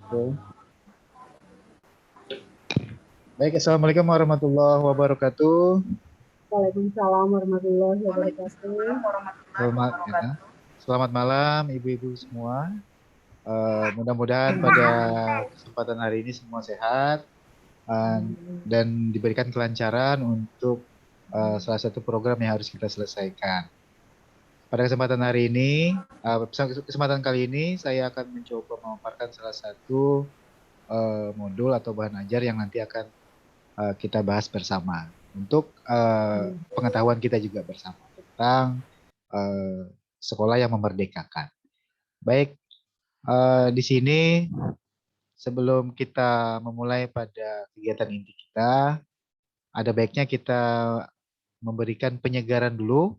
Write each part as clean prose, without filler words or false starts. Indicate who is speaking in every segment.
Speaker 1: Oke. Baik, Assalamualaikum warahmatullahi wabarakatuh.
Speaker 2: Waalaikumsalam warahmatullahi wabarakatuh.
Speaker 1: Selamat, ya. Selamat malam, ibu-ibu semua. Mudah-mudahan pada kesempatan hari ini semua sehat dan diberikan kelancaran untuk salah satu program yang harus kita selesaikan. Pada kesempatan hari ini, kesempatan kali ini saya akan mencoba memaparkan salah satu modul atau bahan ajar yang nanti akan kita bahas bersama untuk pengetahuan kita juga bersama tentang sekolah yang memerdekakan. Baik, di sini sebelum kita memulai pada kegiatan inti kita, ada baiknya kita memberikan penyegaran dulu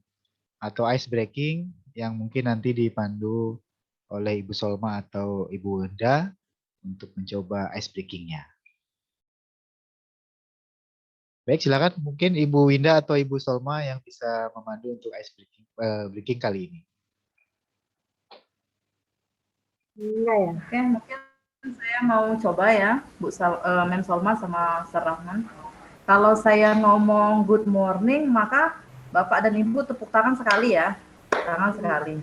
Speaker 1: atau ice breaking yang mungkin nanti dipandu oleh Ibu Solma atau Ibu Wenda untuk mencoba ice breakingnya. Baik, silakan mungkin Ibu Winda atau Ibu Solma yang bisa memandu untuk ice breaking kali ini.
Speaker 2: Enggak ya?
Speaker 3: Oke, mungkin saya mau coba ya, Mem Solma sama Sir Rahman. Kalau saya ngomong good morning, maka Bapak dan Ibu tepuk tangan sekali ya. Tangan sekali.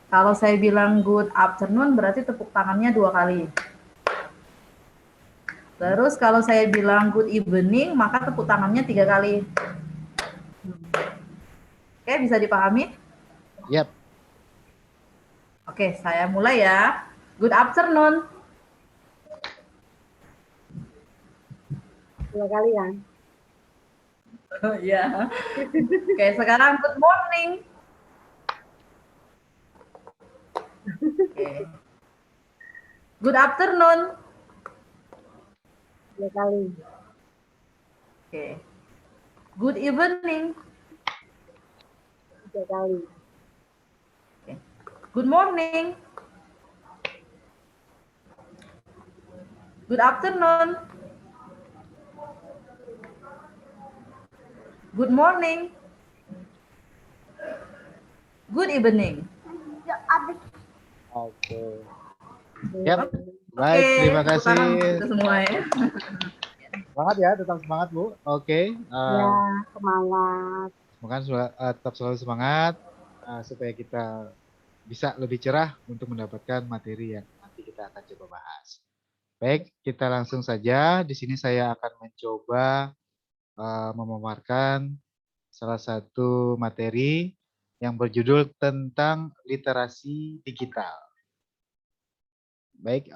Speaker 3: Kalau saya bilang good afternoon, berarti tepuk tangannya 2 kali. Terus kalau saya bilang good evening, maka tepuk tangannya 3 kali. Oke, bisa dipahami?
Speaker 1: Yap.
Speaker 3: Oke, saya mulai ya. Good afternoon.
Speaker 2: 2 kali ya?
Speaker 3: Iya. Oke, sekarang good morning. Oke. Good afternoon.
Speaker 2: 2 kali.
Speaker 3: Oke. Good evening.
Speaker 2: 3 kali.
Speaker 3: Oke. Good morning. Good afternoon. Good morning. Good evening.
Speaker 1: Oke. Yap. Baik,
Speaker 3: Oke,
Speaker 1: terima
Speaker 3: tepuk tangan
Speaker 1: kasih.
Speaker 3: untuk semua ya.
Speaker 1: Semangat ya, tetap semangat Bu. Oke.
Speaker 2: Ya, semangat.
Speaker 1: Semoga tetap selalu semangat supaya kita bisa lebih cerah untuk mendapatkan materi yang nanti kita akan coba bahas. Baik, kita langsung saja. Di sini saya akan mencoba memaparkan salah satu materi yang berjudul tentang literasi digital. Baik,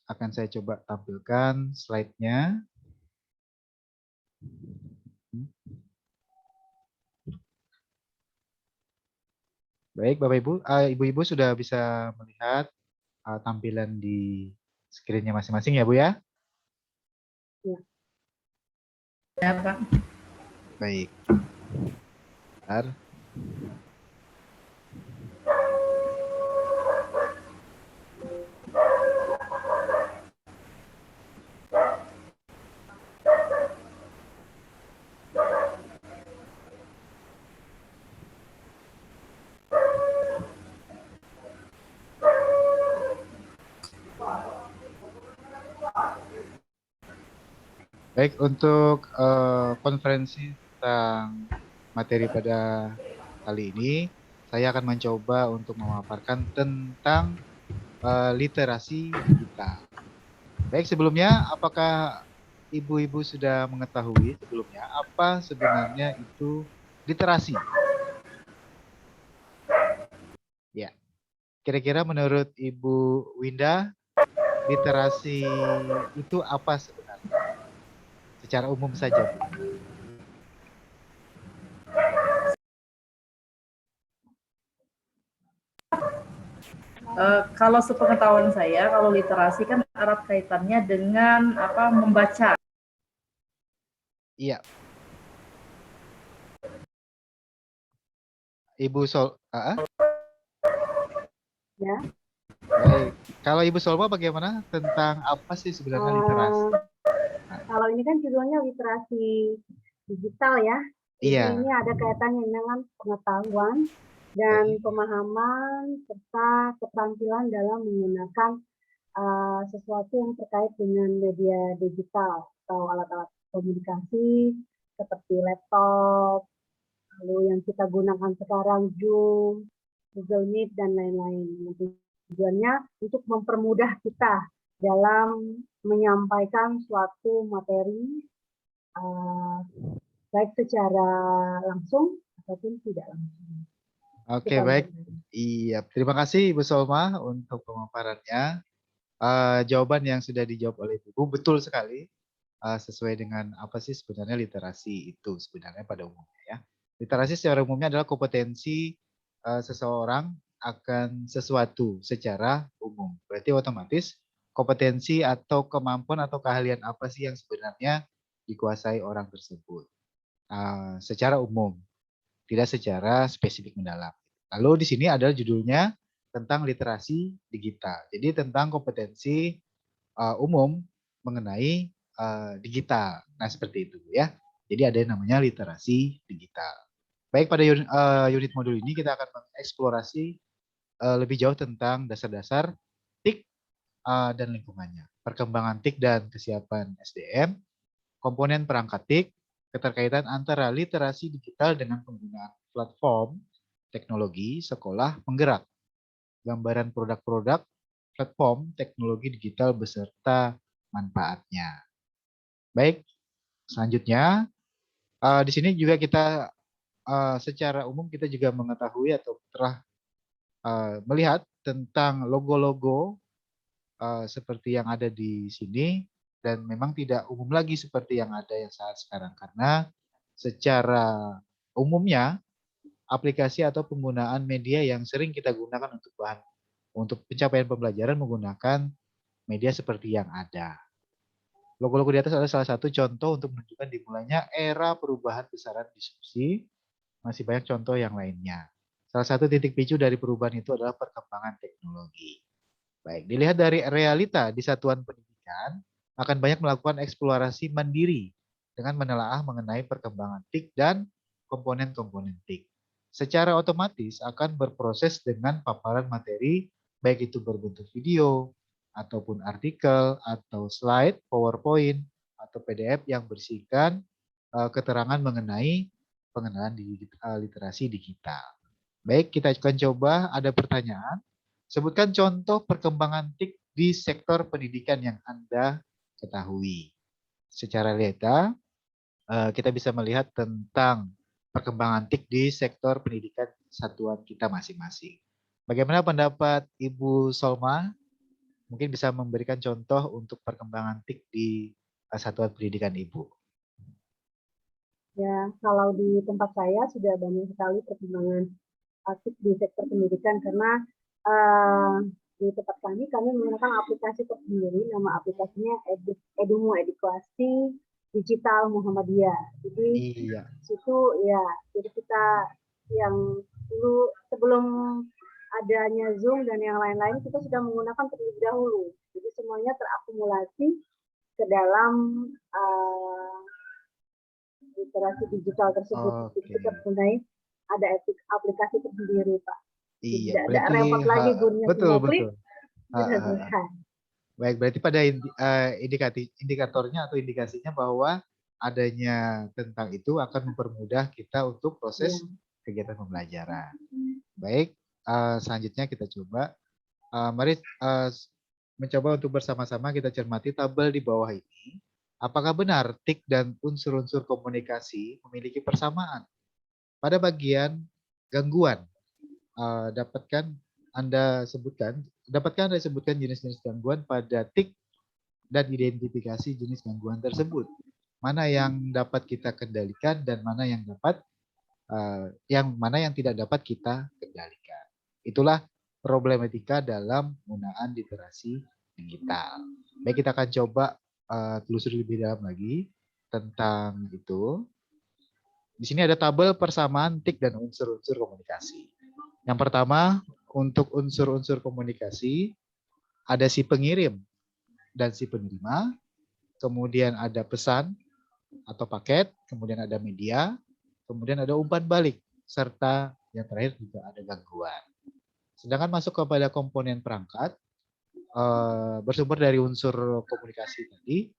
Speaker 1: akan saya coba tampilkan slide-nya. Baik, Bapak Ibu, Ibu-Ibu sudah bisa melihat tampilan di screen-nya masing-masing ya Bu ya?
Speaker 2: Ya.
Speaker 3: Ya, Pak.
Speaker 1: Baik. Bentar. Baik, untuk konferensi tentang materi pada kali ini, saya akan mencoba untuk memaparkan tentang literasi digital. Baik, sebelumnya apakah ibu-ibu sudah mengetahui sebelumnya apa sebenarnya itu literasi? Ya, kira-kira menurut Ibu Winda, literasi itu apa sebenarnya? Secara umum saja, Bu.
Speaker 3: Kalau sepengetahuan saya, kalau literasi kan erat kaitannya dengan apa membaca.
Speaker 1: Iya. Ibu
Speaker 2: Ya.
Speaker 1: Baik. Kalau Ibu Solma bagaimana tentang apa sih sebenarnya literasi?
Speaker 2: Kalau ini kan judulnya literasi digital ya. Jadi
Speaker 1: Iya.
Speaker 2: ini ada kaitannya dengan pengetahuan dan pemahaman serta keterampilan dalam menggunakan sesuatu yang terkait dengan media digital atau alat-alat komunikasi seperti laptop, lalu yang kita gunakan sekarang Zoom, Google Meet, dan lain-lain. Tujuannya untuk mempermudah kita dalam menyampaikan suatu materi baik secara langsung ataupun tidak langsung.
Speaker 1: Oke, baik. Iya, terima kasih Ibu Solma untuk pemaparannya. Jawaban yang sudah dijawab oleh Ibu betul sekali, sesuai dengan apa sih sebenarnya literasi itu sebenarnya pada umumnya ya. Literasi secara umumnya adalah kompetensi seseorang akan sesuatu secara umum. Berarti otomatis kompetensi atau kemampuan atau keahlian apa sih yang sebenarnya dikuasai orang tersebut secara umum, tidak secara spesifik mendalam. Lalu di sini adalah judulnya tentang literasi digital. Jadi tentang kompetensi umum mengenai digital. Nah, seperti itu ya. Jadi ada yang namanya literasi digital. Baik, pada unit modul ini kita akan mengeksplorasi lebih jauh tentang dasar-dasar TIK dan lingkungannya. Perkembangan TIK dan kesiapan SDM, komponen perangkat TIK, keterkaitan antara literasi digital dengan penggunaan platform teknologi sekolah penggerak, gambaran produk-produk platform teknologi digital beserta manfaatnya. Baik, selanjutnya di sini juga kita secara umum kita juga mengetahui atau telah melihat tentang logo-logo seperti yang ada di sini dan memang tidak umum lagi seperti yang ada yang saat sekarang karena secara umumnya aplikasi atau penggunaan media yang sering kita gunakan untuk pencapaian pembelajaran menggunakan media seperti yang ada. Logo-logo di atas adalah salah satu contoh untuk menunjukkan dimulainya era perubahan besaran disrupsi. Masih banyak contoh yang lainnya. Salah satu titik picu dari perubahan itu adalah perkembangan teknologi. Baik, dilihat dari realita di satuan pendidikan, akan banyak melakukan eksplorasi mandiri dengan menelaah mengenai perkembangan TIK dan komponen-komponen TIK. Secara otomatis akan berproses dengan paparan materi, baik itu berbentuk video, ataupun artikel, atau slide, PowerPoint, atau PDF yang berisikan keterangan mengenai pengenalan literasi digital. Baik, kita akan coba ada pertanyaan. Sebutkan contoh perkembangan TIK di sektor pendidikan yang Anda ketahui. Secara realita, kita bisa melihat tentang perkembangan TIK di sektor pendidikan satuan kita masing-masing. Bagaimana pendapat Ibu Solma? Mungkin bisa memberikan contoh untuk perkembangan TIK di satuan pendidikan Ibu.
Speaker 2: Ya, kalau di tempat saya sudah banyak sekali perkembangan TIK di sektor pendidikan karena di tempat kami menggunakan aplikasi tersendiri, nama aplikasinya Edumu, Edukasi Digital Muhammadiyah. Jadi situ ya, jadi kita yang dulu sebelum adanya Zoom dan yang lain-lain kita sudah menggunakan terlebih dahulu. Jadi semuanya terakumulasi ke dalam literasi digital tersebut. Jadi kita mempunyai ada aplikasi tersendiri, Pak.
Speaker 1: Iya,
Speaker 2: tidak repot lagi gurunya
Speaker 1: betul. Baik, berarti pada indikatornya atau indikasinya bahwa adanya tentang itu akan mempermudah kita untuk proses kegiatan pembelajaran. Baik, selanjutnya kita coba. Mari mencoba untuk bersama-sama kita cermati tabel di bawah ini. Apakah benar TIK dan unsur-unsur komunikasi memiliki persamaan? Pada bagian gangguan, dapatkah Anda sebutkan jenis-jenis gangguan pada TIK dan identifikasi jenis gangguan tersebut. Mana yang dapat kita kendalikan dan mana yang tidak dapat kita kendalikan. Itulah problematika dalam penggunaan literasi digital. Baik, kita akan coba telusuri lebih dalam lagi tentang itu. Di sini ada tabel persamaan TIK dan unsur-unsur komunikasi. Yang pertama, untuk unsur-unsur komunikasi, ada si pengirim dan si penerima, kemudian ada pesan atau paket, kemudian ada media, kemudian ada umpan balik, serta yang terakhir juga ada gangguan. Sedangkan masuk kepada komponen perangkat, bersumber dari unsur komunikasi tadi,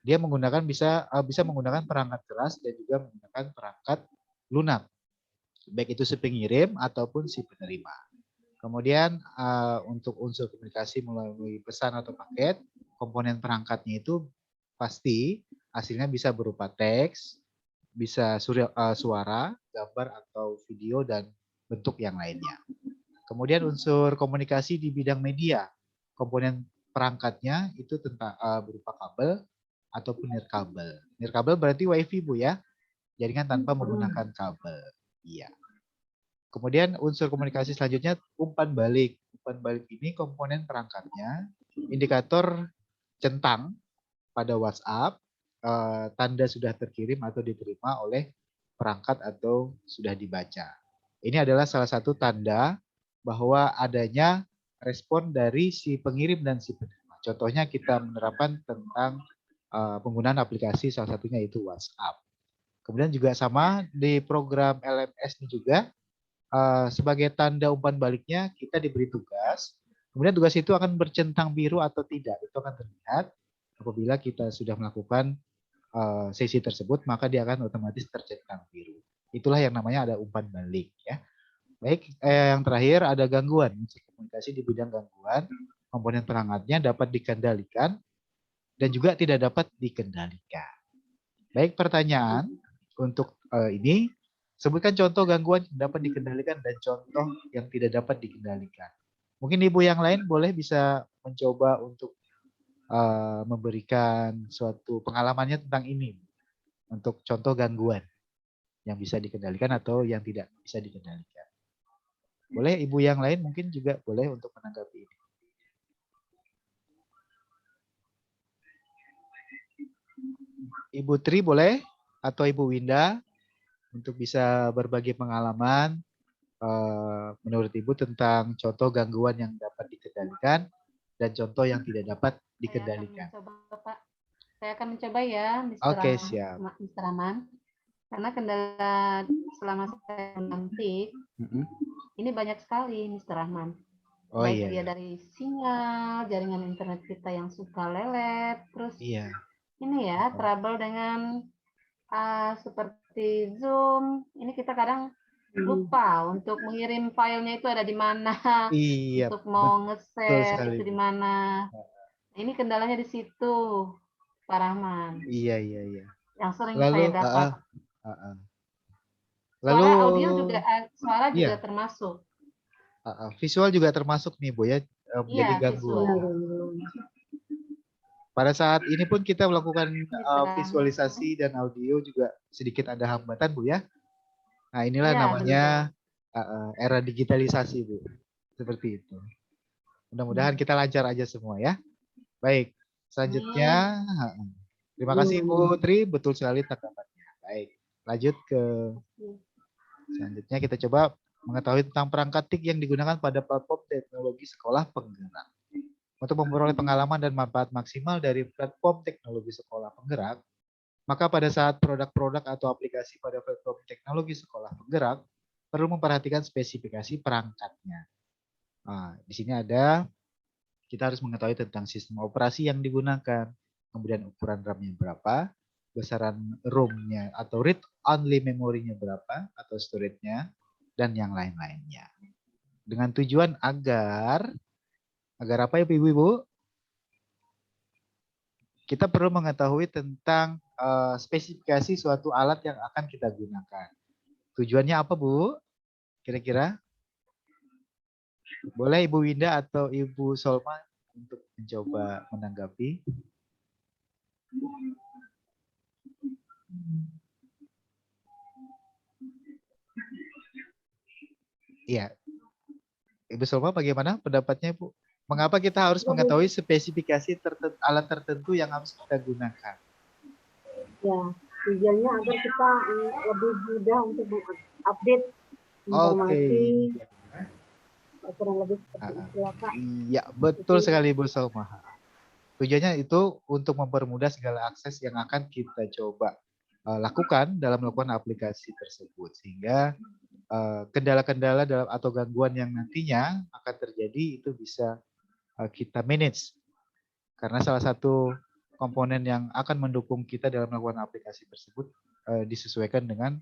Speaker 1: dia menggunakan bisa menggunakan perangkat keras dan juga menggunakan perangkat lunak, baik itu si pengirim ataupun si penerima. Kemudian untuk unsur komunikasi melalui pesan atau paket, komponen perangkatnya itu pasti hasilnya bisa berupa teks, bisa suara, gambar atau video dan bentuk yang lainnya. Kemudian unsur komunikasi di bidang media, komponen perangkatnya itu tentang berupa kabel ataupun nirkabel. Nirkabel berarti WiFi Bu ya, jaringan tanpa menggunakan kabel. Iya. Kemudian unsur komunikasi selanjutnya umpan balik. Umpan balik ini komponen perangkatnya, indikator centang pada WhatsApp, tanda sudah terkirim atau diterima oleh perangkat atau sudah dibaca. Ini adalah salah satu tanda bahwa adanya respon dari si pengirim dan si penerima. Contohnya kita menerapkan tentang penggunaan aplikasi, salah satunya itu WhatsApp. Kemudian juga sama di program LMS ini juga sebagai tanda umpan baliknya kita diberi tugas. Kemudian tugas itu akan bercentang biru atau tidak. Itu akan terlihat apabila kita sudah melakukan sesi tersebut, maka dia akan otomatis tercentang biru. Itulah yang namanya ada umpan balik ya. Baik, yang terakhir ada gangguan. Komunikasi di bidang gangguan, komponen perangkatnya dapat dikendalikan dan juga tidak dapat dikendalikan. Baik, pertanyaan untuk ini, sebutkan contoh gangguan yang dapat dikendalikan dan contoh yang tidak dapat dikendalikan. Mungkin Ibu yang lain boleh bisa mencoba untuk memberikan suatu pengalamannya tentang ini, untuk contoh gangguan yang bisa dikendalikan atau yang tidak bisa dikendalikan. Boleh Ibu yang lain mungkin juga boleh untuk menanggapi ini. Ibu Tri boleh atau Ibu Winda untuk bisa berbagi pengalaman menurut Ibu tentang contoh gangguan yang dapat dikendalikan dan contoh yang tidak dapat dikendalikan.
Speaker 4: Saya akan mencoba ya,
Speaker 1: Oke, siap.
Speaker 4: Mr. Rahman. Karena kendala selama saya melantik, ini banyak sekali, Mr. Rahman.
Speaker 1: Oh
Speaker 4: Baik
Speaker 1: iya.
Speaker 4: dia dari sinyal, jaringan internet kita yang suka lelet, terus ini ya, trouble dengan seperti Zoom. Ini kita kadang lupa untuk mengirim filenya itu ada di mana, untuk mau nge-share itu di mana. Ini kendalanya di situ, Pak Rahman.
Speaker 1: Iya.
Speaker 4: Yang sering saya dapat.
Speaker 1: Lalu
Speaker 4: Suara juga termasuk.
Speaker 1: Visual juga termasuk nih Bu ya, menjadi gangguan. Pada saat ini pun kita melakukan visualisasi dan audio juga sedikit ada hambatan Bu ya. Nah inilah namanya era digitalisasi Bu. Seperti itu. Mudah-mudahan kita lancar aja semua ya. Baik, selanjutnya. Terima kasih Bu Tri, betul sekali tanggapannya. Baik, lanjut ke selanjutnya kita coba mengetahui tentang perangkat TIK yang digunakan pada platform teknologi sekolah penggerak. Untuk memperoleh pengalaman dan manfaat maksimal dari platform teknologi sekolah penggerak, maka pada saat produk-produk atau aplikasi pada platform teknologi sekolah penggerak, perlu memperhatikan spesifikasi perangkatnya. Nah, di sini ada, kita harus mengetahui tentang sistem operasi yang digunakan, kemudian ukuran RAM-nya berapa, besaran ROM-nya atau read-only memorinya berapa, atau storage-nya, dan yang lain-lainnya. Dengan tujuan agar apa ya Ibu-Ibu? Kita perlu mengetahui tentang spesifikasi suatu alat yang akan kita gunakan. Tujuannya apa Bu? Kira-kira? Boleh Ibu Winda atau Ibu Solma untuk mencoba menanggapi? Iya. Ibu Solma bagaimana pendapatnya Bu? Mengapa kita harus mengetahui spesifikasi alat tertentu yang harus kita gunakan?
Speaker 2: Ya, tujuannya agar kita lebih mudah untuk mengupdate informasi. Kurang lebih seperti itu ya Pak.
Speaker 1: Iya, betul sekali Bu Solma. Tujuannya itu untuk mempermudah segala akses yang akan kita coba lakukan dalam melakukan aplikasi tersebut, sehingga kendala-kendala atau gangguan yang nantinya akan terjadi itu bisa kita manage. Karena salah satu komponen yang akan mendukung kita dalam melakukan aplikasi tersebut disesuaikan dengan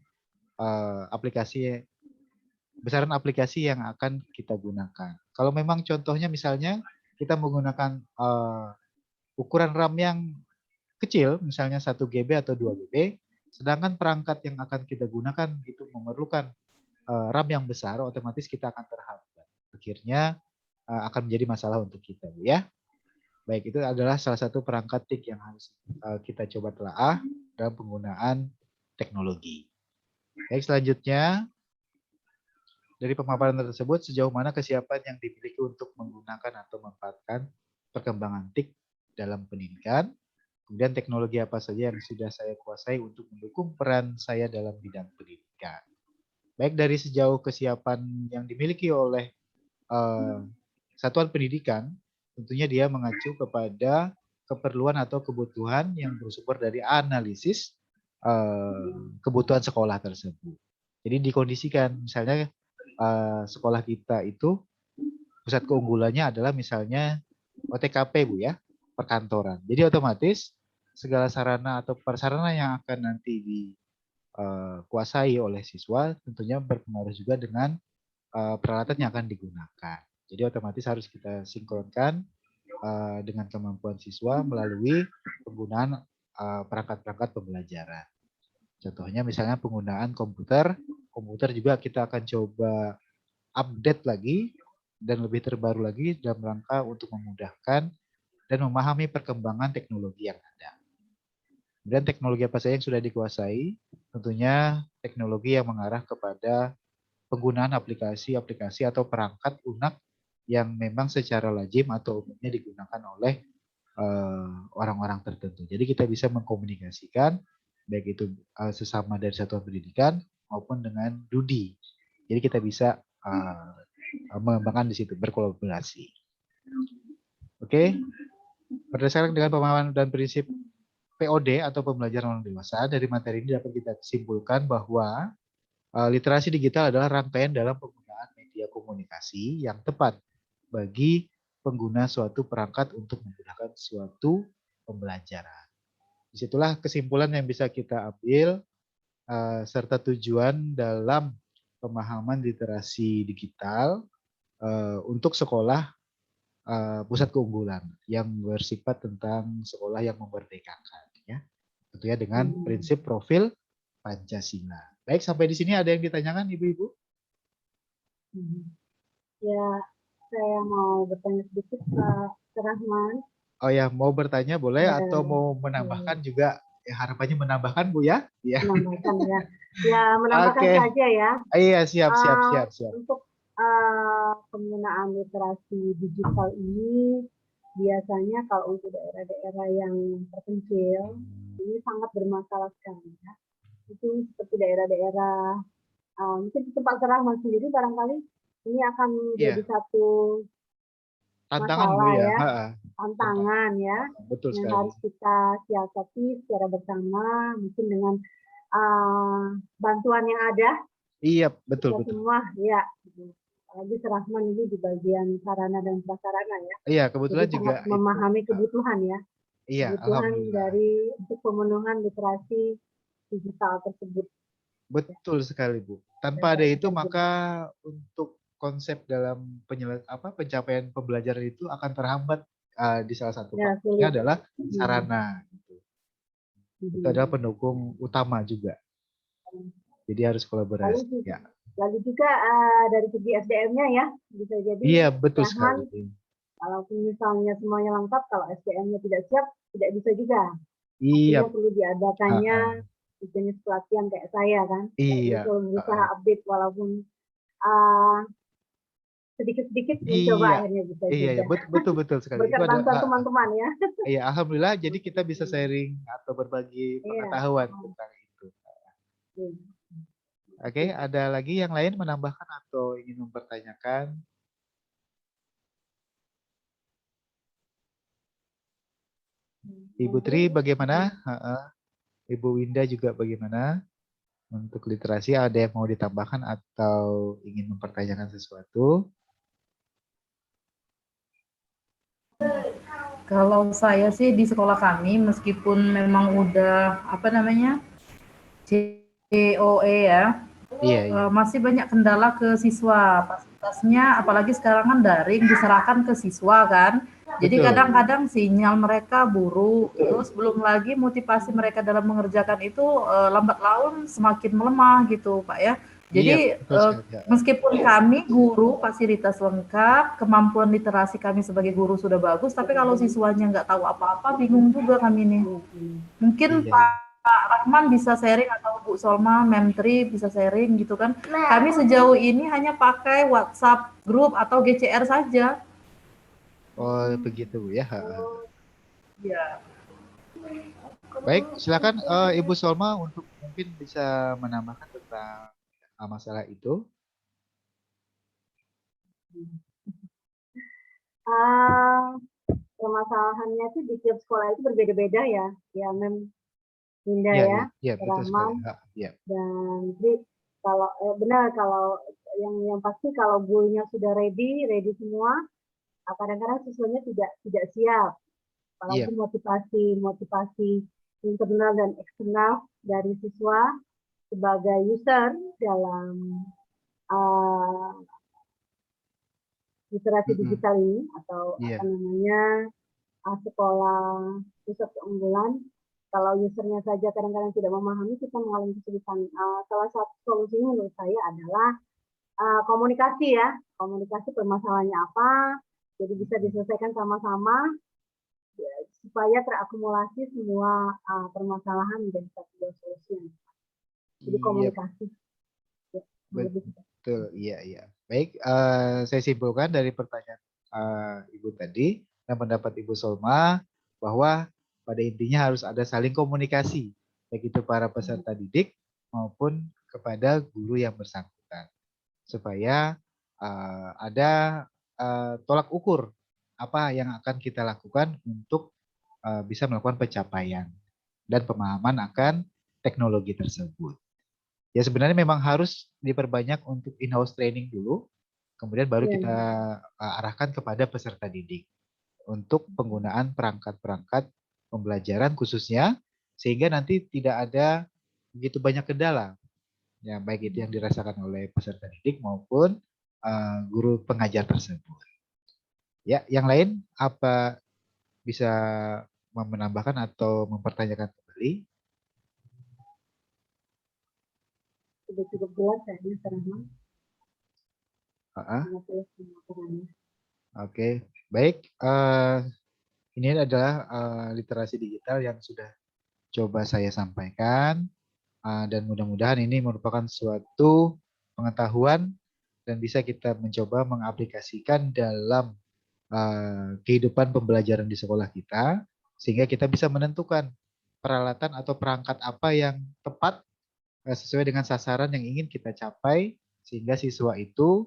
Speaker 1: besaran aplikasi yang akan kita gunakan. Kalau memang contohnya misalnya kita menggunakan ukuran RAM yang kecil, misalnya 1 GB atau 2 GB, sedangkan perangkat yang akan kita gunakan itu memerlukan RAM yang besar, otomatis kita akan terhambat. Akhirnya akan menjadi masalah untuk kita, Bu, ya. Baik, itu adalah salah satu perangkat TIC yang harus kita coba telaah dalam penggunaan teknologi. Baik, selanjutnya dari pemaparan tersebut, sejauh mana kesiapan yang dimiliki untuk menggunakan atau memanfaatkan perkembangan TIC dalam pendidikan, kemudian teknologi apa saja yang sudah saya kuasai untuk mendukung peran saya dalam bidang pendidikan. Baik dari sejauh kesiapan yang dimiliki oleh satuan pendidikan, tentunya dia mengacu kepada keperluan atau kebutuhan yang bersumber dari analisis kebutuhan sekolah tersebut. Jadi dikondisikan, misalnya sekolah kita itu pusat keunggulannya adalah misalnya OTKP, Bu, ya, perkantoran. Jadi otomatis segala sarana atau prasarana yang akan nanti dikuasai oleh siswa tentunya berpengaruh juga dengan peralatan yang akan digunakan. Jadi otomatis harus kita sinkronkan dengan kemampuan siswa melalui penggunaan perangkat-perangkat pembelajaran. Contohnya misalnya penggunaan komputer juga kita akan coba update lagi dan lebih terbaru lagi dalam rangka untuk memudahkan dan memahami perkembangan teknologi yang ada. Dan teknologi apa saja yang sudah dikuasai, tentunya teknologi yang mengarah kepada penggunaan aplikasi-aplikasi atau perangkat lunak yang memang secara lazim atau umumnya digunakan oleh orang-orang tertentu. Jadi kita bisa mengkomunikasikan baik itu sesama dari satuan pendidikan maupun dengan DUDI. Jadi kita bisa mengembangkan di situ, berkolaborasi. Oke. Berdasarkan dengan pemahaman dan prinsip POD atau pembelajaran orang dewasa, dari materi ini dapat kita simpulkan bahwa literasi digital adalah rangkaian dalam penggunaan media komunikasi yang tepat bagi pengguna suatu perangkat untuk memudahkan suatu pembelajaran. Disitulah kesimpulan yang bisa kita ambil serta tujuan dalam pemahaman literasi digital untuk sekolah pusat keunggulan yang bersifat tentang sekolah yang memerdekakan, ya, tentunya dengan prinsip profil Pancasila. Baik, sampai di sini ada yang ditanyakan, Ibu-ibu?
Speaker 2: Ya, saya mau bertanya sedikit, Pak Rahman.
Speaker 1: Oh ya, mau bertanya boleh atau mau menambahkan juga? Ya, harapannya menambahkan, Bu, ya? Ya.
Speaker 2: Menambahkan, ya. Ya, menambahkan saja ya.
Speaker 1: Iya, siap.
Speaker 2: Untuk penggunaan literasi digital ini biasanya kalau untuk daerah-daerah yang terpencil ini sangat bermasalah sekali, ya. Itu seperti daerah-daerah mungkin di tempat Rahman sendiri barangkali ini akan menjadi satu
Speaker 1: tantangan,
Speaker 2: masalah,
Speaker 1: Bu,
Speaker 2: ya. Tantangan, ya.
Speaker 1: Betul
Speaker 2: yang
Speaker 1: sekali.
Speaker 2: harus kita siasati secara bersama, mungkin dengan bantuan yang ada.
Speaker 1: Iya, betul.
Speaker 2: Semua, ya. Apalagi Rahman ini di bagian sarana dan prasarana, ya.
Speaker 1: Iya, kebetulan
Speaker 2: jadi
Speaker 1: juga
Speaker 2: sangat memahami kebutuhan, ya.
Speaker 1: Iya,
Speaker 2: kebutuhan dari untuk pemenuhan literasi digital tersebut.
Speaker 1: Betul sekali, Bu. Tanpa ada itu maka untuk konsep dalam pencapaian pembelajaran itu akan terhambat di salah satu faktornya adalah sarana. Gitu. Itu adalah pendukung utama juga. Jadi harus kolaborasi.
Speaker 2: Lalu juga dari segi SDM-nya, ya, bisa jadi.
Speaker 1: Iya, betul sekali.
Speaker 2: Kalaupun misalnya semuanya lengkap, kalau SDM-nya tidak siap, tidak bisa juga.
Speaker 1: Iya.
Speaker 2: Artinya perlu diadakannya jenis pelatihan kayak saya, kan.
Speaker 1: Iya.
Speaker 2: Berusaha update walaupun sedikit-sedikit mencoba akhirnya bisa juga.
Speaker 1: Iya, betul sekali.
Speaker 2: Berkat bantuan teman-teman, ya.
Speaker 1: Iya, alhamdulillah. Jadi kita bisa sharing atau berbagi pengetahuan tentang itu. Oke, ada lagi yang lain menambahkan atau ingin mempertanyakan? Ibu Tri bagaimana? Ibu Winda juga bagaimana? Untuk literasi ada yang mau ditambahkan atau ingin mempertanyakan sesuatu?
Speaker 3: Kalau saya sih di sekolah kami, meskipun memang udah apa namanya COE ya,
Speaker 1: Iya, iya.
Speaker 3: masih banyak kendala ke siswa. Fasilitasnya, apalagi sekarang kan daring, diserahkan ke siswa kan. Jadi
Speaker 1: Betul.
Speaker 3: kadang-kadang sinyal mereka buruk, terus belum lagi motivasi mereka dalam mengerjakan itu lambat laun semakin melemah gitu, Pak ya.
Speaker 1: Iya,
Speaker 3: Jadi
Speaker 1: betul sekali. Ya.
Speaker 3: meskipun kami guru fasilitas lengkap, kemampuan literasi kami sebagai guru sudah bagus, tapi kalau siswanya nggak tahu apa-apa, bingung juga kami nih. Mungkin
Speaker 1: Iya, iya.
Speaker 3: Pak Rahman bisa sharing atau Bu Solma, Menteri bisa sharing gitu kan. Kami sejauh ini hanya pakai WhatsApp grup atau GCR saja.
Speaker 1: Oh, begitu ya.
Speaker 3: Ya.
Speaker 1: Baik, silakan Ibu Solma untuk mungkin bisa menambahkan tentang masalah itu.
Speaker 2: Permasalahannya sih di tiap sekolah itu berbeda-beda ya, ya Mem Linda
Speaker 1: Iya,
Speaker 2: ya,
Speaker 1: iya, iya, betul sekali.
Speaker 2: Rahman
Speaker 1: Iya.
Speaker 2: dan Tri. Kalau benar, kalau yang pasti kalau gurunya sudah ready semua, kadang-kadang siswanya tidak siap.
Speaker 1: Iya.
Speaker 2: Walaupun motivasi internal dan eksternal dari siswa sebagai user dalam uh, literasi digital ini atau
Speaker 1: Iya.
Speaker 2: apa namanya sekolah pusat keunggulan. Kalau usernya saja kadang-kadang tidak memahami, kita mengalami kesulitan. Salah satu solusinya menurut saya adalah komunikasi ya, komunikasi permasalahannya apa, jadi bisa diselesaikan sama-sama ya, supaya terakumulasi semua permasalahan menjadi satu solusi. Jadi komunikasi. Ya,
Speaker 1: betul, iya, iya. Baik, saya simpulkan dari pertanyaan Ibu tadi dan pendapat Ibu Solma bahwa pada intinya harus ada saling komunikasi, baik itu para peserta didik maupun kepada guru yang bersangkutan, supaya ada tolak ukur apa yang akan kita lakukan untuk bisa melakukan pencapaian dan pemahaman akan teknologi tersebut. Ya sebenarnya memang harus diperbanyak untuk in-house training dulu, kemudian baru kita arahkan kepada peserta didik untuk penggunaan perangkat-perangkat pembelajaran khususnya, sehingga nanti tidak ada begitu banyak kendala, ya baik itu yang dirasakan oleh peserta didik maupun guru pengajar tersebut. Ya, yang lain apa bisa menambahkan atau mempertanyakan kembali?
Speaker 2: Sudah cukup jelas kayaknya Rahman.
Speaker 1: Oke, baik. Ini adalah literasi digital yang sudah coba saya sampaikan dan mudah-mudahan ini merupakan suatu pengetahuan dan bisa kita mencoba mengaplikasikan dalam kehidupan pembelajaran di sekolah kita sehingga kita bisa menentukan peralatan atau perangkat apa yang tepat sesuai dengan sasaran yang ingin kita capai sehingga siswa itu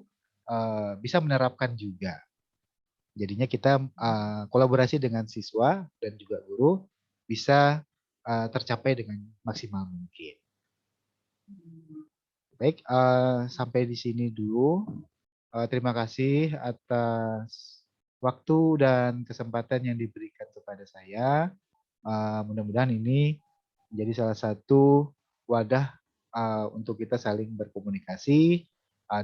Speaker 1: bisa menerapkan juga. Jadinya kita kolaborasi dengan siswa dan juga guru bisa tercapai dengan maksimal mungkin. Baik, sampai di sini dulu. Terima kasih atas waktu dan kesempatan yang diberikan kepada saya. Mudah-mudahan ini menjadi salah satu wadah untuk kita saling berkomunikasi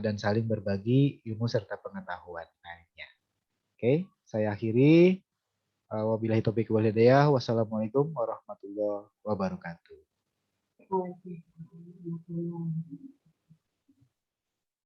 Speaker 1: dan saling berbagi ilmu serta pengetahuan lainnya. Oke, saya akhiri. Wabillahi taufiq wal hidayah. Wassalamualaikum warahmatullahi wabarakatuh.
Speaker 2: Waalaikumsalam.